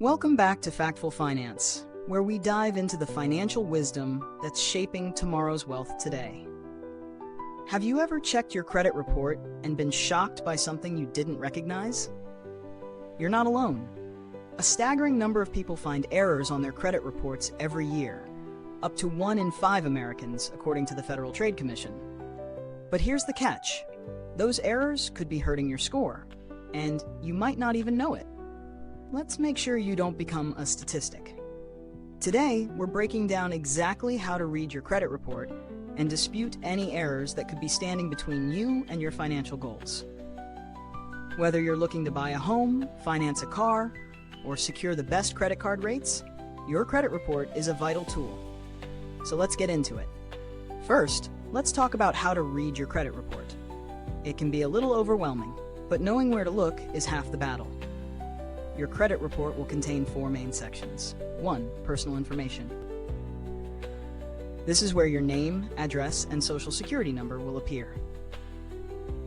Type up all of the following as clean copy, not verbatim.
Welcome back to Factful Finance, where we dive into the financial wisdom that's shaping tomorrow's wealth today. Have you ever checked your credit report and been shocked by something you didn't recognize? You're not alone. A staggering number of people find errors on their credit reports every year, up to 1 in 5 Americans, according to the Federal Trade Commission. But here's the catch. Those errors could be hurting your score, and you might not even know it. Let's make sure you don't become a statistic. Today, we're breaking down exactly how to read your credit report and dispute any errors that could be standing between you and your financial goals. Whether you're looking to buy a home, finance a car, or secure the best credit card rates, your credit report is a vital tool. So let's get into it. First, let's talk about how to read your credit report. It can be a little overwhelming, but knowing where to look is half the battle. Your credit report will contain 4 main sections. 1. Personal information. This is where your name, address, and social security number will appear.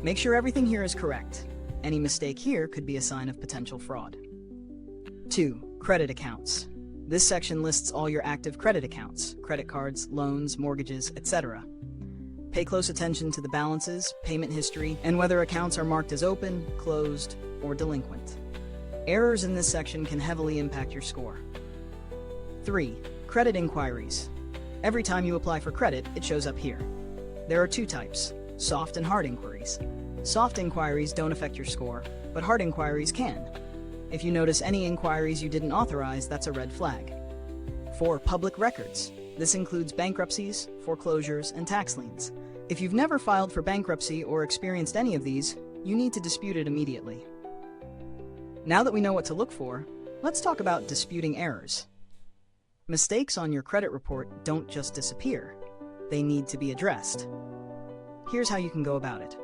Make sure everything here is correct. Any mistake here could be a sign of potential fraud. 2. Credit accounts. This section lists all your active credit accounts, credit cards, loans, mortgages, etc. Pay close attention to the balances, payment history, and whether accounts are marked as open, closed, or delinquent. Errors in this section can heavily impact your score. 3. Credit inquiries. Every time you apply for credit, it shows up here. There are 2 types, soft and hard inquiries. Soft inquiries don't affect your score, but hard inquiries can. If you notice any inquiries you didn't authorize, that's a red flag. 4. Public records. This includes bankruptcies, foreclosures, and tax liens. If you've never filed for bankruptcy or experienced any of these, you need to dispute it immediately. Now that we know what to look for, let's talk about disputing errors. Mistakes on your credit report don't just disappear. They need to be addressed. Here's how you can go about it.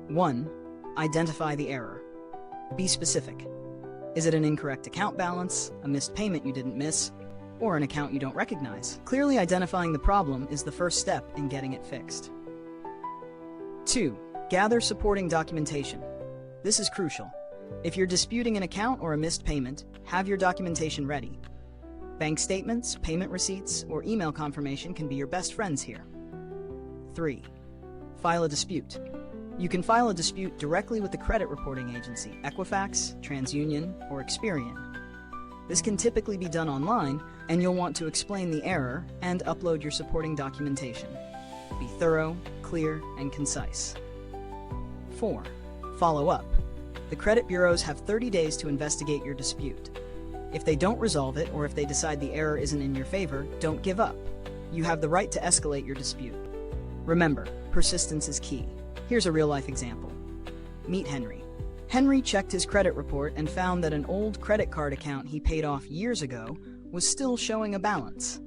1. Identify the error. Be specific. Is it an incorrect account balance, a missed payment you didn't miss, or an account you don't recognize? Clearly identifying the problem is the first step in getting it fixed. 2. Gather supporting documentation. This is crucial. If you're disputing an account or a missed payment, have your documentation ready. Bank statements, payment receipts, or email confirmation can be your best friends here. 3. File a dispute. You can file a dispute directly with the credit reporting agency, Equifax, TransUnion, or Experian. This can typically be done online, and you'll want to explain the error and upload your supporting documentation. Be thorough, clear, and concise. 4. Follow up. The credit bureaus have 30 days to investigate your dispute. If they don't resolve it, or if they decide the error isn't in your favor, don't give up. You have the right to escalate your dispute. Remember, persistence is key. Here's a real-life example. Meet Henry. Henry checked his credit report and found that an old credit card account he paid off years ago was still showing a balance.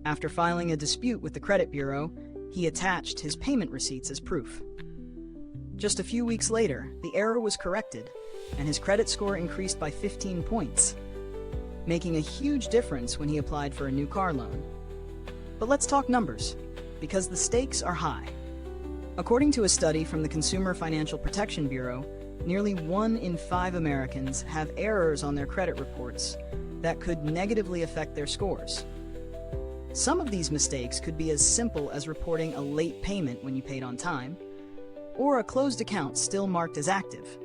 After filing a dispute with the credit bureau, he attached his payment receipts as proof. Just a few weeks later, the error was corrected, and his credit score increased by 15 points, making a huge difference when he applied for a new car loan. But let's talk numbers, because the stakes are high. According to a study from the Consumer Financial Protection Bureau, nearly 1 in 5 Americans have errors on their credit reports that could negatively affect their scores. Some of these mistakes could be as simple as reporting a late payment when you paid on time, or a closed account still marked as active.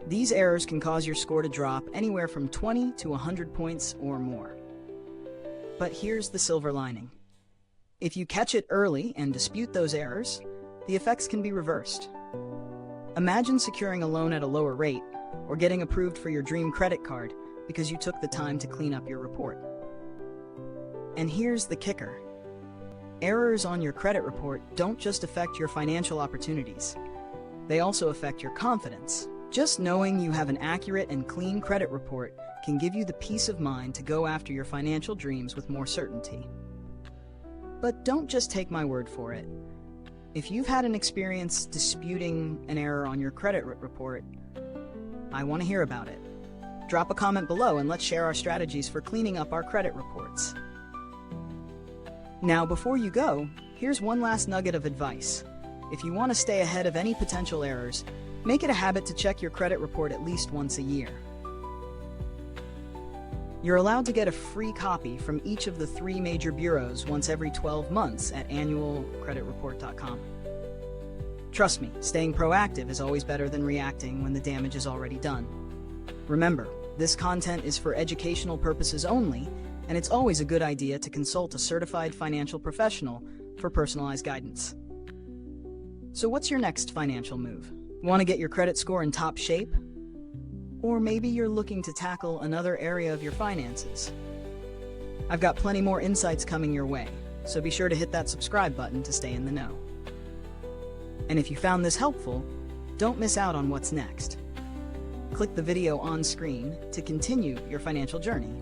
These errors can cause your score to drop anywhere from 20 to 100 points or more. But here's the silver lining. If you catch it early and dispute those errors, the effects can be reversed. Imagine securing a loan at a lower rate, or getting approved for your dream credit card because you took the time to clean up your report. And here's the kicker. Errors on your credit report don't just affect your financial opportunities. They also affect your confidence. Just knowing you have an accurate and clean credit report can give you the peace of mind to go after your financial dreams with more certainty. But don't just take my word for it. If you've had an experience disputing an error on your credit report, I want to hear about it. Drop a comment below and let's share our strategies for cleaning up our credit reports. Now, before you go, here's one last nugget of advice. If you want to stay ahead of any potential errors, make it a habit to check your credit report at least once a year. You're allowed to get a free copy from each of the 3 major bureaus once every 12 months at annualcreditreport.com. Trust me, staying proactive is always better than reacting when the damage is already done. Remember, this content is for educational purposes only, and it's always a good idea to consult a certified financial professional for personalized guidance. So what's your next financial move? Want to get your credit score in top shape? Or maybe you're looking to tackle another area of your finances. I've got plenty more insights coming your way, so be sure to hit that subscribe button to stay in the know. And if you found this helpful, don't miss out on what's next. Click the video on screen to continue your financial journey.